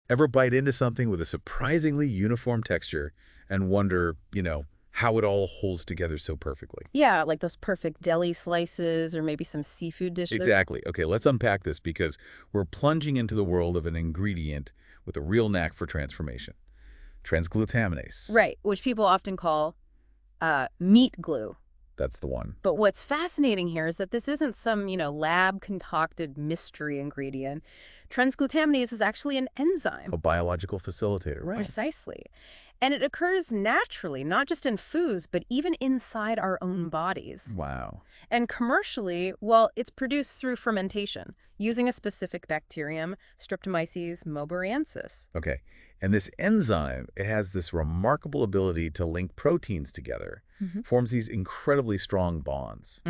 Ever bite into something with a surprisingly uniform texture and wonder, how it all holds together so perfectly? Yeah, like those perfect deli slices or maybe some seafood dishes. Exactly. Okay, let's unpack this because we're plunging into the world of an ingredient with a real knack for transformation. Transglutaminase. Right, which people often call meat glue. That's the one. But what's fascinating here is that this isn't some, lab-concocted mystery ingredient. Transglutaminase is actually an enzyme. A biological facilitator, right? Precisely. And it occurs naturally, not just in foods, but even inside our own bodies. Wow. And commercially, well, it's produced through fermentation, using a specific bacterium, Streptomyces mowboriensis. Okay. And this enzyme, it has this remarkable ability to link proteins together, forms these incredibly strong bonds.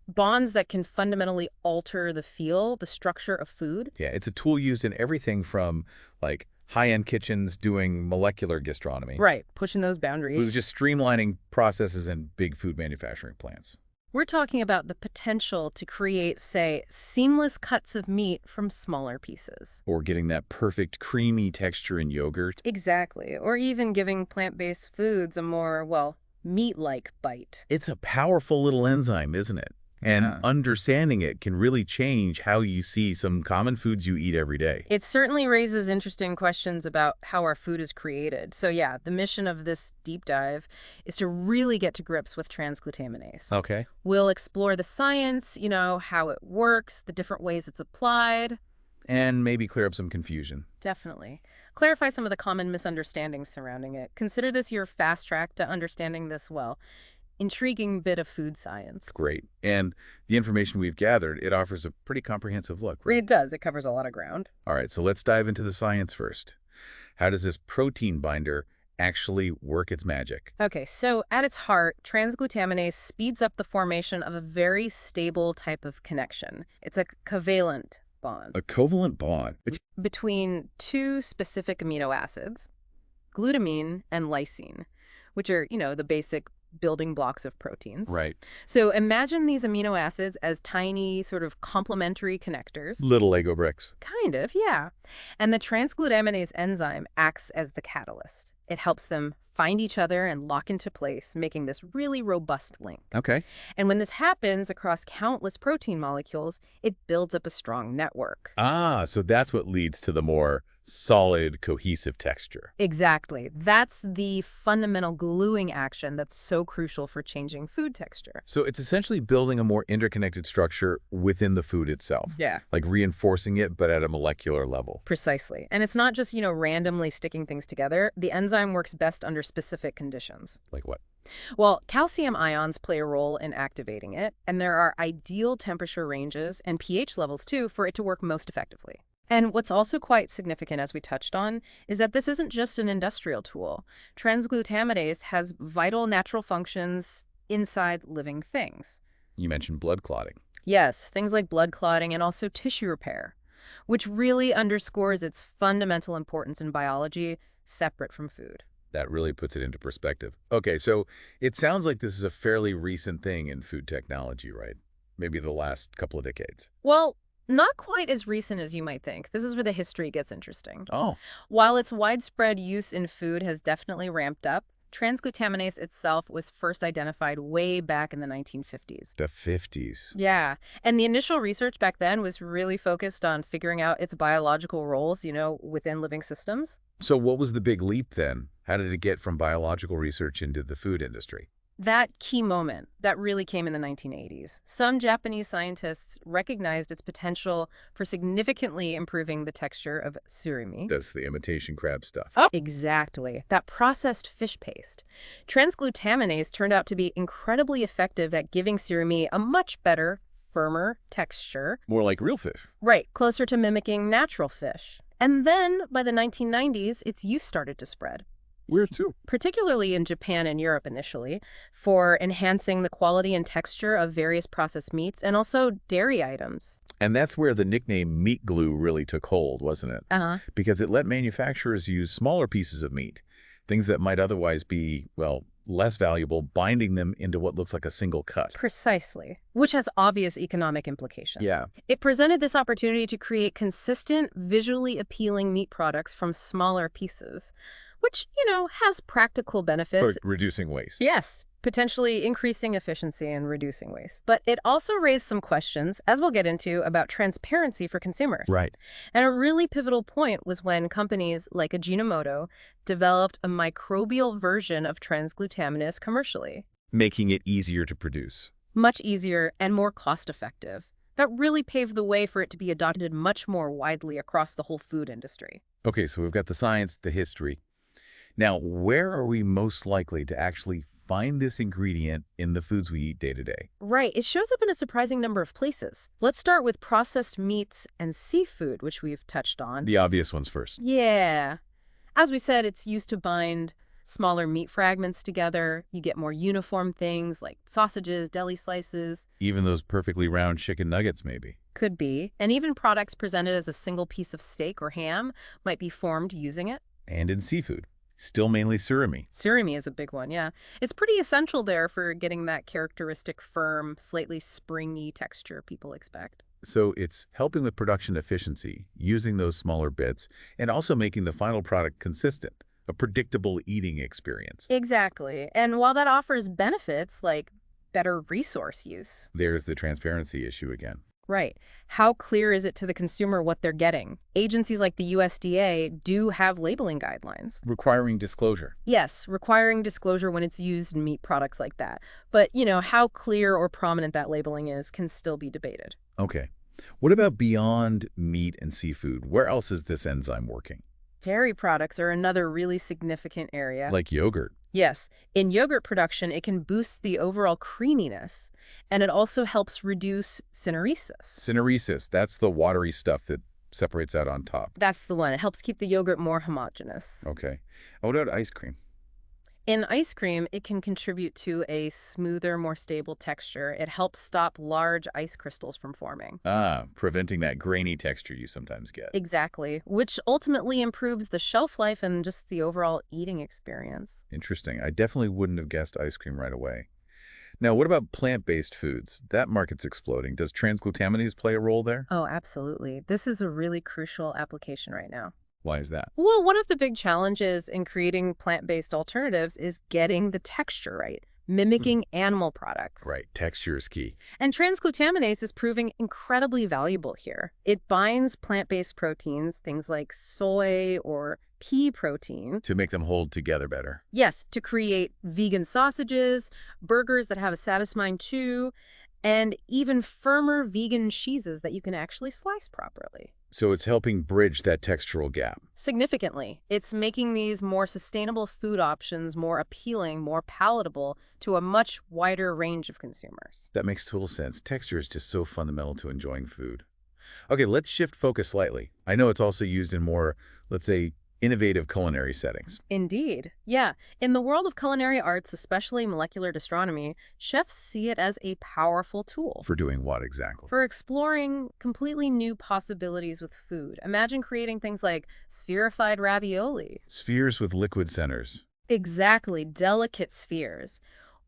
Bonds that can fundamentally alter the structure of food. Yeah, it's a tool used in everything from, like, high-end kitchens doing molecular gastronomy. Right, pushing those It boundaries. was just streamlining processes in big food manufacturing plants. We're talking about the potential to create, say, seamless cuts of meat from smaller pieces. Or getting that perfect creamy texture in yogurt. Exactly. Or even giving plant-based foods a more, well, meat-like bite. It's a powerful little enzyme, isn't it? And Yeah. understanding it can really change how you see some common foods you eat every day. It certainly raises interesting questions about how our food is created. So yeah, the mission of this deep dive is to really get to grips with transglutaminase. Okay. We'll explore the science, how it works, the different ways it's applied. And maybe clear up some confusion. Definitely. Clarify some of the common misunderstandings surrounding it. Consider this your fast track to understanding this well. Intriguing bit of food science. Great. And the information we've gathered, it offers a pretty comprehensive look, right? It does. It covers a lot of ground. All right, so let's dive into the science first. How does this protein binder actually work its magic? Okay, so at its heart, transglutaminase speeds up the formation of a very stable type of connection. It's a covalent bond A covalent bond. between two specific amino acids, glutamine and lysine, which are, the basic building blocks of proteins. Right. So imagine these amino acids as tiny sort of complementary connectors. Little Lego bricks. Kind of, yeah. And the transglutaminase enzyme acts as the catalyst. It helps them find each other and lock into place, making this really robust link. Okay. And when this happens across countless protein molecules, it builds up a strong network. Ah, so that's what leads to the more solid, cohesive texture. Exactly. That's the fundamental gluing action that's so crucial for changing food texture. So it's essentially building a more interconnected structure within the food itself. Yeah. Like reinforcing it, but at a molecular level. Precisely. And it's not just, randomly sticking things together. The enzyme works best under specific conditions. Like what? Well, calcium ions play a role in activating it, and there are ideal temperature ranges and pH levels, too, for it to work most effectively. And what's also quite significant, as we touched on, is that this isn't just an industrial tool. Transglutaminase has vital natural functions inside living things. You mentioned blood clotting. Yes, things like blood clotting and also tissue repair, which really underscores its fundamental importance in biology, separate from food. That really puts it into perspective. Okay, so it sounds like this is a fairly recent thing in food technology, right? Maybe the last couple of decades. Well, not quite as recent as you might think. This is where the history gets interesting. Oh, While its widespread use in food has definitely ramped up, transglutaminase itself was first identified way back in the 1950s. the 50s. Yeah, and the initial research back then was really focused on figuring out its biological roles, within living systems. So what was the big leap then? How did it get from biological research into the food industry? That key moment, that really came in the 1980s. Some Japanese scientists recognized its potential for significantly improving the texture of surimi. That's the imitation crab stuff. Oh, exactly. That processed fish paste. Transglutaminase turned out to be incredibly effective at giving surimi a much better, firmer texture. More like real fish. Right, closer to mimicking natural fish. And then, by the 1990s, its use started to spread, We're too. particularly in Japan and Europe initially, for enhancing the quality and texture of various processed meats and also dairy items. And that's where the nickname meat glue really took hold, wasn't it? Uh-huh. Because it let manufacturers use smaller pieces of meat, things that might otherwise be, well, less valuable, binding them into what looks like a single cut. Precisely, which has obvious economic implications. Yeah. It presented this opportunity to create consistent, visually appealing meat products from smaller pieces, which, has practical benefits. But reducing waste. Yes, potentially increasing efficiency and reducing waste. But it also raised some questions, as we'll get into, about transparency for consumers. Right. And a really pivotal point was when companies like Ajinomoto developed a microbial version of transglutaminase commercially. Making it easier to produce. Much easier and more cost-effective. That really paved the way for it to be adopted much more widely across the whole food industry. Okay, so we've got the science, the history. Now, where are we most likely to actually find this ingredient in the foods we eat day to day? Right, it shows up in a surprising number of places. Let's start with processed meats and seafood, which we've touched on. The obvious ones first. Yeah. As we said, it's used to bind smaller meat fragments together. You get more uniform things like sausages, deli slices. Even those perfectly round chicken nuggets, maybe. Could be. And even products presented as a single piece of steak or ham might be formed using it. And in seafood. Still mainly surimi. Surimi is a big one, yeah. It's pretty essential there for getting that characteristic firm, slightly springy texture people expect. So it's helping with production efficiency, using those smaller bits, and also making the final product consistent, a predictable eating experience. Exactly. And while that offers benefits like better resource use. There's the transparency issue again. Right. How clear is it to the consumer what they're getting? Agencies like the USDA do have labeling guidelines. Requiring disclosure. Yes, requiring disclosure when it's used in meat products like that. But, how clear or prominent that labeling is can still be debated. Okay. What about beyond meat and seafood? Where else is this enzyme working? Dairy products are another really significant area. Like yogurt. Yes. In yogurt production, it can boost the overall creaminess, and it also helps reduce syneresis. Syneresis, that's the watery stuff that separates out on top. That's the one. It helps keep the yogurt more homogeneous. Okay. What about ice cream? In ice cream, it can contribute to a smoother, more stable texture. It helps stop large ice crystals from forming. Preventing that grainy texture you sometimes get. Exactly, which ultimately improves the shelf life and just the overall eating experience. Interesting. I definitely wouldn't have guessed ice cream right away. Now, what about plant-based foods? That market's exploding. Does transglutaminase play a role there? Oh, absolutely. This is a really crucial application right now. Why is that? Well, one of the big challenges in creating plant-based alternatives is getting the texture right, mimicking animal products. Right. Texture is key. And transglutaminase is proving incredibly valuable here. It binds plant-based proteins, things like soy or pea protein. To make them hold together better. Yes, to create vegan sausages, burgers that have a satisfying chew, and even firmer vegan cheeses that you can actually slice properly. So it's helping bridge that textural gap. Significantly, it's making these more sustainable food options more appealing, more palatable to a much wider range of consumers. That makes total sense. Texture is just so fundamental to enjoying food. Okay, let's shift focus slightly. I know it's also used in more, let's say, innovative culinary settings. Indeed. Yeah. In the world of culinary arts, especially molecular gastronomy, chefs see it as a powerful tool. For doing what exactly? For exploring completely new possibilities with food. Imagine creating things like spherified ravioli. Spheres with liquid centers. Exactly, delicate spheres.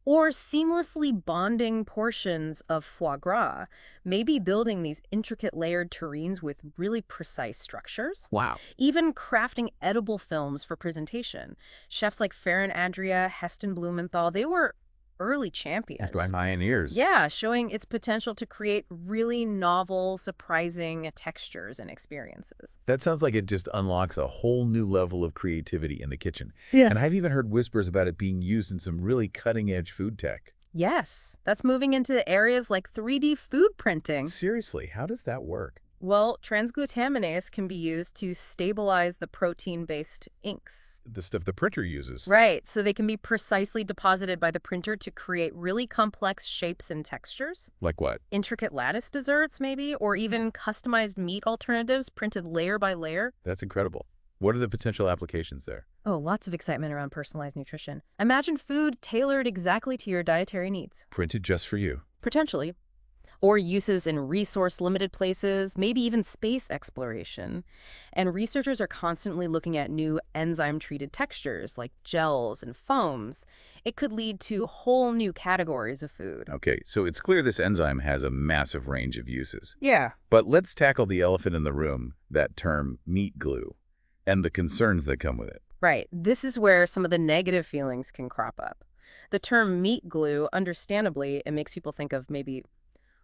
Or seamlessly bonding portions of foie gras, maybe building these intricate layered terrines with really precise structures. Wow. Even crafting edible films for presentation. Chefs like Farron Adria, Heston Blumenthal, they were early champions. By pioneers. Yeah, showing its potential to create really novel, surprising textures and experiences. That sounds like it just unlocks a whole new level of creativity in the kitchen. Yes. And I've even heard whispers about it being used in some really cutting-edge food tech. Yes, that's moving into areas like 3D food printing. Seriously, how does that work? Well, transglutaminase can be used to stabilize the protein-based inks. The stuff the printer uses. Right, so they can be precisely deposited by the printer to create really complex shapes and textures. Like what? Intricate lattice desserts, maybe, or even customized meat alternatives printed layer by layer. That's incredible. What are the potential applications there? Oh, lots of excitement around personalized nutrition. Imagine food tailored exactly to your dietary needs. Printed just for you. Potentially. or uses in resource-limited places, maybe even space exploration. And researchers are constantly looking at new enzyme-treated textures like gels and foams. It could lead to whole new categories of food. Okay, so it's clear this enzyme has a massive range of uses. Yeah. But let's tackle the elephant in the room, that term meat glue, and the concerns that come with it. Right. This is where some of the negative feelings can crop up. The term meat glue, understandably, it makes people think of maybe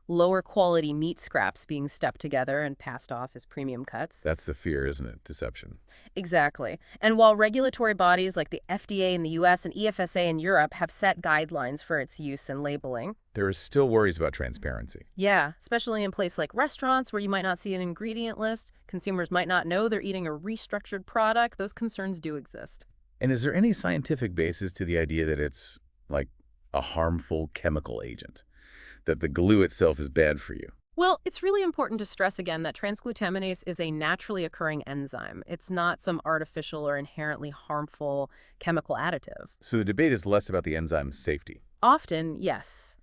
lower quality meat scraps being stepped together and passed off as premium cuts. That's the fear, isn't it? Deception. Exactly. And while regulatory bodies like the FDA in the US and EFSA in Europe have set guidelines for its use and labeling, There are still worries about transparency. yeah, especially in places like restaurants where you might not see an ingredient list, consumers might not know they're eating a restructured product, those concerns do exist. And is there any scientific basis to the idea that it's like a harmful chemical agent? That the glue itself is bad for you? Well, it's really important to stress again that transglutaminase is a naturally occurring enzyme. It's not some artificial or inherently harmful chemical additive. So the debate is less about the enzyme's safety. Often, yes.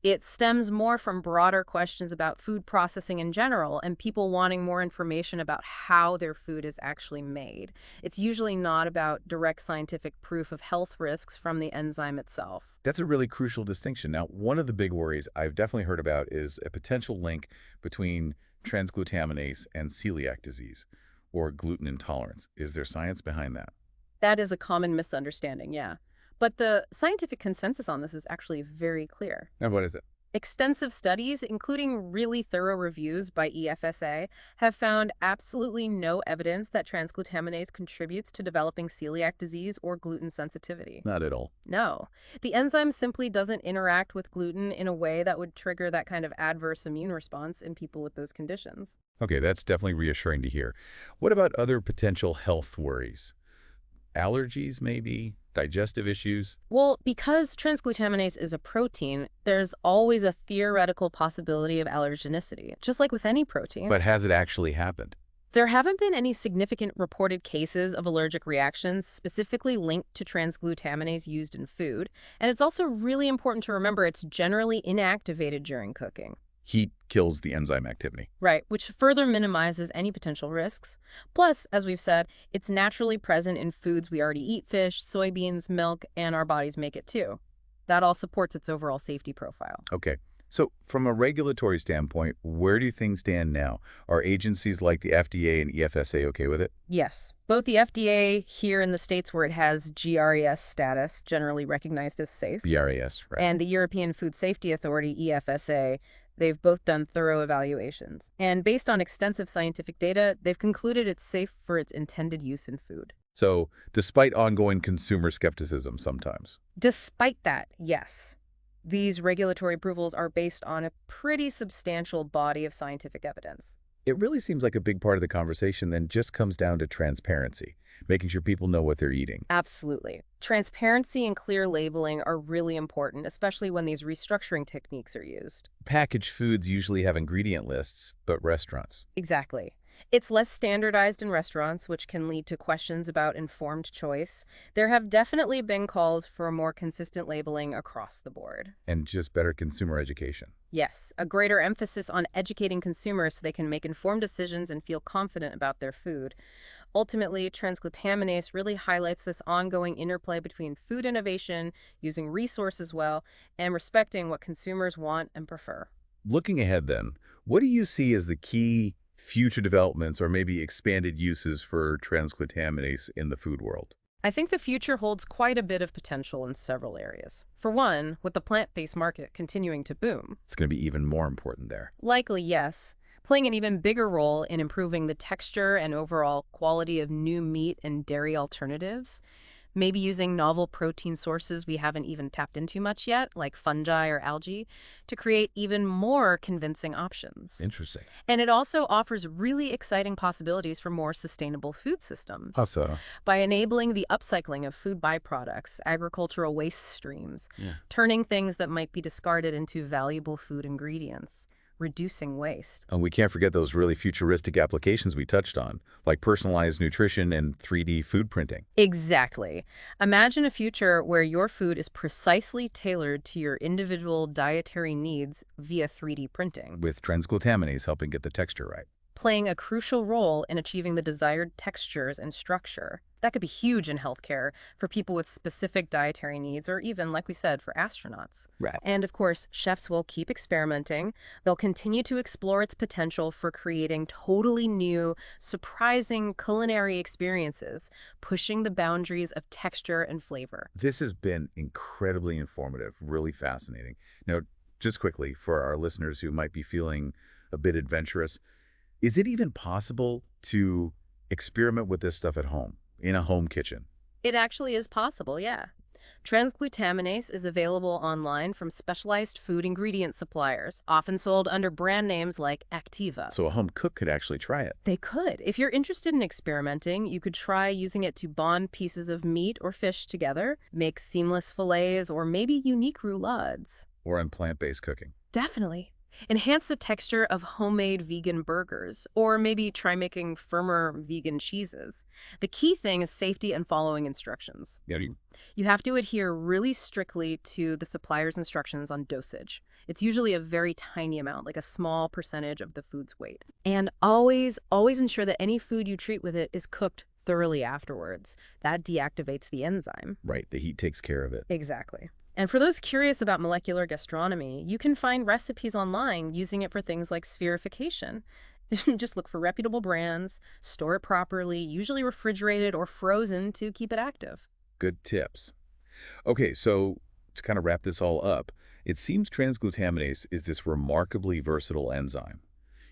It stems more from broader questions about food processing in general and people wanting more information about how their food is actually made. It's usually not about direct scientific proof of health risks from the enzyme itself. That's a really crucial distinction. Now, one of the big worries I've definitely heard about is a potential link between transglutaminase and celiac disease or gluten intolerance. Is there science behind that? That is a common misunderstanding, yeah. But the scientific consensus on this is actually very clear. Now, what is it? Extensive studies, including really thorough reviews by EFSA, have found absolutely no evidence that transglutaminase contributes to developing celiac disease or gluten sensitivity. Not at all. No. The enzyme simply doesn't interact with gluten in a way that would trigger that kind of adverse immune response in people with those conditions. Okay, that's definitely reassuring to hear. What about other potential health worries? Allergies, maybe? Digestive issues? Well, because transglutaminase is a protein, there's always a theoretical possibility of allergenicity, just like with any protein. But has it actually happened? There haven't been any significant reported cases of allergic reactions specifically linked to transglutaminase used in food, and it's also really important to remember it's generally inactivated during cooking. Heat kills the enzyme activity. Right, which further minimizes any potential risks. Plus, as we've said, it's naturally present in foods we already eat: fish, soybeans, milk, and our bodies make it too. That all supports its overall safety profile. Okay, so from a regulatory standpoint, where do things stand now? Are agencies like the FDA and EFSA okay with it? Yes, both the FDA here in the States where it has GRES status, generally recognized as safe, BRAS, right? and the European Food Safety Authority, EFSA, they've both done thorough evaluations. And based on extensive scientific data, they've concluded it's safe for its intended use in food. So, despite ongoing consumer skepticism sometimes. Despite that, yes, these regulatory approvals are based on a pretty substantial body of scientific evidence. It really seems like a big part of the conversation then just comes down to transparency, making sure people know what they're eating. Absolutely. Transparency and clear labeling are really important, especially when these restructuring techniques are used. Packaged foods usually have ingredient lists, but restaurants. Exactly. It's less standardized in restaurants, which can lead to questions about informed choice. There have definitely been calls for more consistent labeling across the board. And just better consumer education. Yes, a greater emphasis on educating consumers so they can make informed decisions and feel confident about their food. Ultimately, transglutaminase really highlights this ongoing interplay between food innovation, using resources well, and respecting what consumers want and prefer. Looking ahead then, what do you see as the key future developments or maybe expanded uses for transglutaminase in the food world? I think the future holds quite a bit of potential in several areas. For one, with the plant-based market continuing to boom. It's going to be even more important there. Likely, yes, playing an even bigger role in improving the texture and overall quality of new meat and dairy alternatives. Maybe using novel protein sources we haven't even tapped into much yet, like fungi or algae, to create even more convincing options. Interesting. And it also offers really exciting possibilities for more sustainable food systems. How so? By enabling the upcycling of food byproducts, agricultural waste streams, Yeah. turning things that might be discarded into valuable food ingredients. reducing waste. And we can't forget those really futuristic applications we touched on, like personalized nutrition and 3D food printing. Exactly. Imagine a future where your food is precisely tailored to your individual dietary needs via 3D printing, With transglutaminase helping get the texture right. playing a crucial role in achieving the desired textures and structure. That could be huge in healthcare for people with specific dietary needs, or even, like we said, for astronauts. Right. And of course, chefs will keep experimenting. They'll continue to explore its potential for creating totally new, surprising culinary experiences, pushing the boundaries of texture and flavor. This has been incredibly informative, really fascinating. Now, just quickly, for our listeners who might be feeling a bit adventurous, is it even possible to experiment with this stuff at home, in a home kitchen? It actually is possible, yeah. Transglutaminase is available online from specialized food ingredient suppliers, often sold under brand names like Activa. So a home cook could actually try it. They could. If you're interested in experimenting, you could try using it to bond pieces of meat or fish together, make seamless fillets, or maybe unique roulades. Or in plant-based cooking. Definitely. Enhance the texture of homemade vegan burgers, or maybe try making firmer vegan cheeses. The key thing is safety and following instructions. Yeah, You have to adhere really strictly to the supplier's instructions on dosage. It's usually a very tiny amount, like a small percentage of the food's weight. And always ensure that any food you treat with it is cooked thoroughly afterwards. That deactivates the enzyme. right. The heat takes care of it. Exactly. And for those curious about molecular gastronomy, you can find recipes online using it for things like spherification. Just look for reputable brands, store it properly, usually refrigerated or frozen to keep it active. Good tips. Okay, so to kind of wrap this all up, it seems transglutaminase is this remarkably versatile enzyme.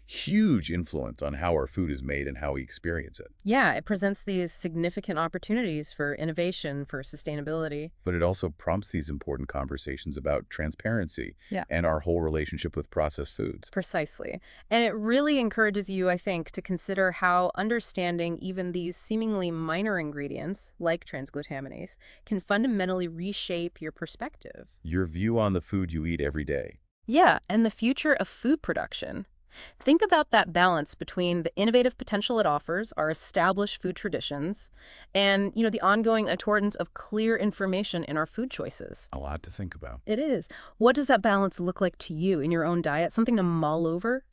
Huge influence on how our food is made and how we experience it. Yeah, it presents these significant opportunities for innovation, for sustainability. But it also prompts these important conversations about transparency Yeah. and our whole relationship with processed foods. Precisely. And it really encourages you, I think, to consider how understanding even these seemingly minor ingredients, like transglutaminase, can fundamentally reshape your perspective. Your view on the food you eat every day. Yeah, and the future of food production. Think about that balance between the innovative potential it offers, our established food traditions, and, the ongoing importance of clear information in our food choices. A lot to think about. It is. What does that balance look like to you in your own diet? Something to mull over?